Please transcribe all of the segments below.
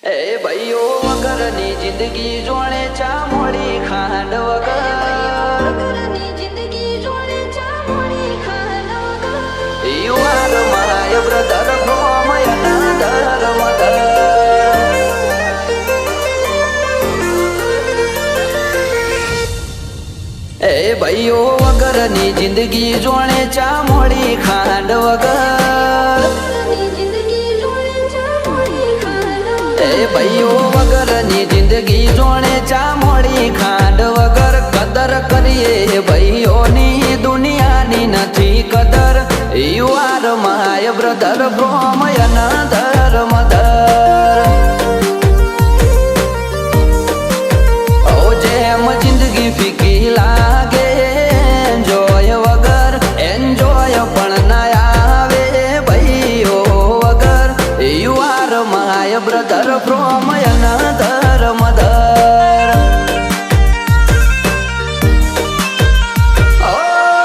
એ ભાઈઓ વગરની જિંદગી જોણે ચા મોડી ખાંડ વગર you are my brother from another mother એ ભાઈઓ વગરની જિંદગી જોણે ચા મોડી ખાંડ વગર એ ભાઈઓ વગરની જિંદગી જોણે ચા મોડી ખાંડ વગર કદર કરીએ ભાઈઓની દુનિયાની નથી કદર you are my brother from another mother ઓ જેમ જિંદગી ફીકી લાગે એન્જોય વગર એન્જોય પણ ના આવે ભાઈઓ વગર you are my brother from another mother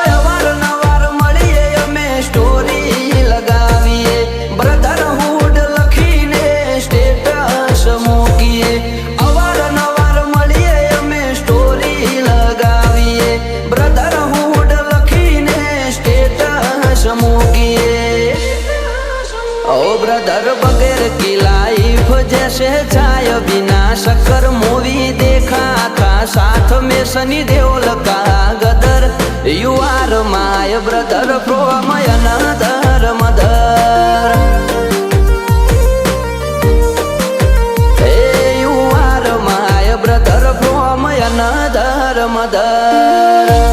અવારનવાર મળીએ અમે સ્ટોરી લગાવીએ બ્રધરહુડ લખીને સ્ટેટસ મૂકીએ અવારનવાર મળીએ અમે સ્ટોરી લગાવીએ બ્રધરહુડ લખીને સ્ટેટસ મૂકીએ ओ ब्रदर बगैर की लाइफ जैसे चाय बिना शक्कर मूवी देखा था साथ में सनी देओल का Gadar you are my brother from another mother hey you are my brother from another mother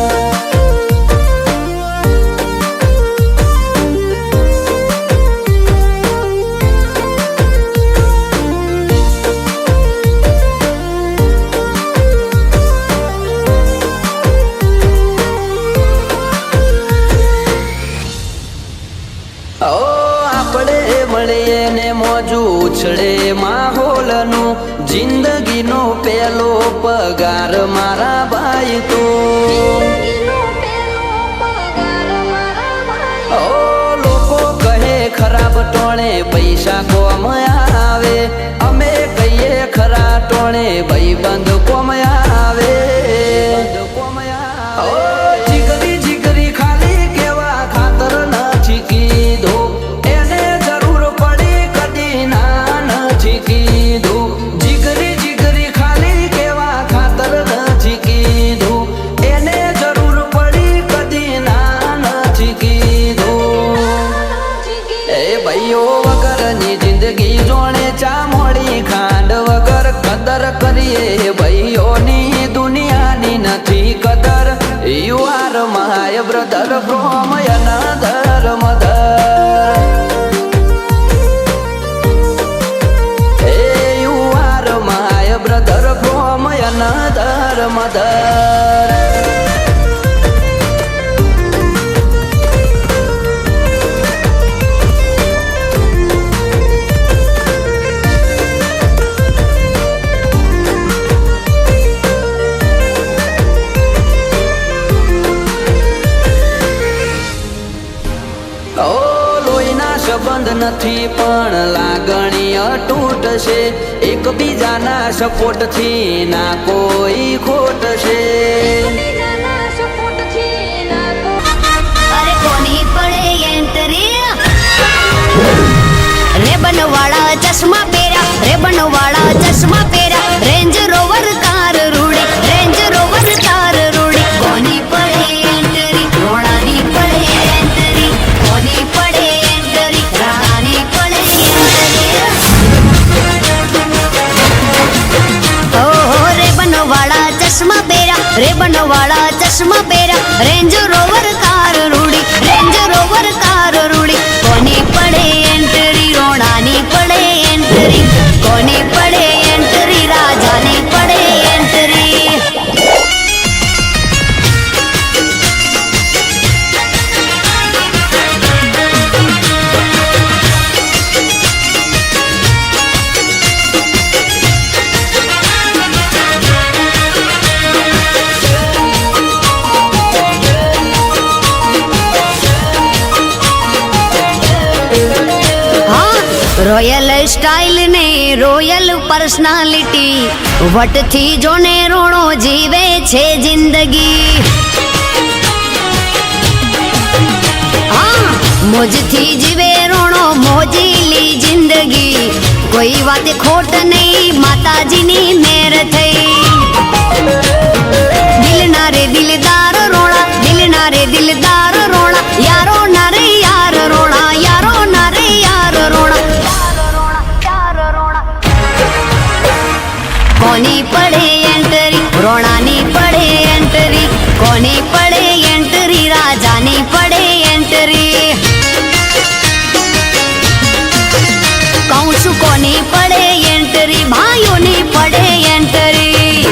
આપણે મળીએ ને મોજું ઉછળે માહોલનું જિંદગીનો પેલો પગાર મારા ભાઈ તું લોકો કહે ખરાબ ટોણે પૈસા કોમ આવે અમે કહીએ ખરા ટોણે ભાઈબંધ કોમ આવે જીગરી જીગરી ખાલી કેવા ખાતર નથી કીધું એને જરૂર પડી કદી ના નથી કીધું જીગરી જીગરી ખાલી કેવા ખાતર નથી કીધું એને જરૂર પડી કદી ના નથી કીધું એ ભાઈઓ વગરની જિંદગી જોણે ચા મોડી ખાંડ વગર કદર કરીએ ભાઈઓની દુનિયાની નથી કદર you are my brother from another mother hey you are my brother from another mother સંબંધ નથી પણ લાગણી અતૂટ છે એકબીજાના સપોર્ટ થી ના કોઈ ખોટ છે અરે કોની પડે એન્ટરી રેબન વાળા ચશ્મા પહેર્યા રેબન વાળા ચશ્મા પહેર્યા રેન્જ રોવર કાર રૂડી રેન્જ રોવર કાર રૂડી કોની પડે એન્ટરી રોણાની પડે એન્ટરી કોની પડે चश्मा पेरा रेबन वाला चश्मा पेरा रेंज रोवर कार रूड़ी रेंज रोवर कार रूड़ी कोनी पड़े एंट्री रोणानी पड़े एंट्री कोनी पड़े एंट्री राजानी पड़े एंट्री રોયલ સ્ટાઇલ ને રોયલ પર્સનાલિટી વટથી જોને રોણો જીવે છે જિંદગી મોજથી જીવે રોણો મોજીલી જિંદગી કોઈ વાતે ખોટ નહીં માતાજીની મેર થઈ દિલના રે દિલદાર રોણા દિલના રે દિલદાર રોણા યારો ના રે યાર રોણા યારો ના રે યાર રોણા કોની પડે એન્ટરી રોણાની પડે એન્ટરી કોની પડે એન્ટરી રાજાની પડે એન્ટરી કહું છું કોની પડે એન્ટરી ભાઈઓની પડે એન્ટરી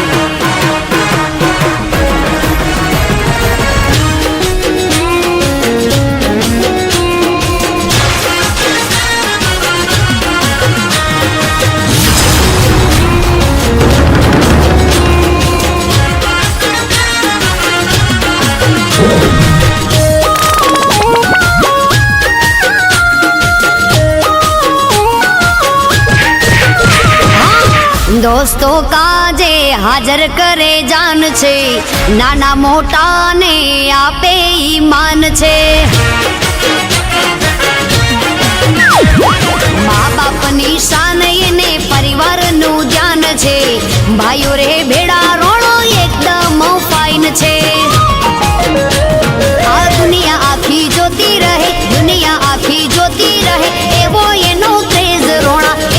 દોસ્તો કાજે હાજર કરે જાન છે નાના મોટા ને આપે ઈમાન છે મા બાપની શાન એને પરિવારનું ધ્યાન છે ભાઈઓ રે ભેટ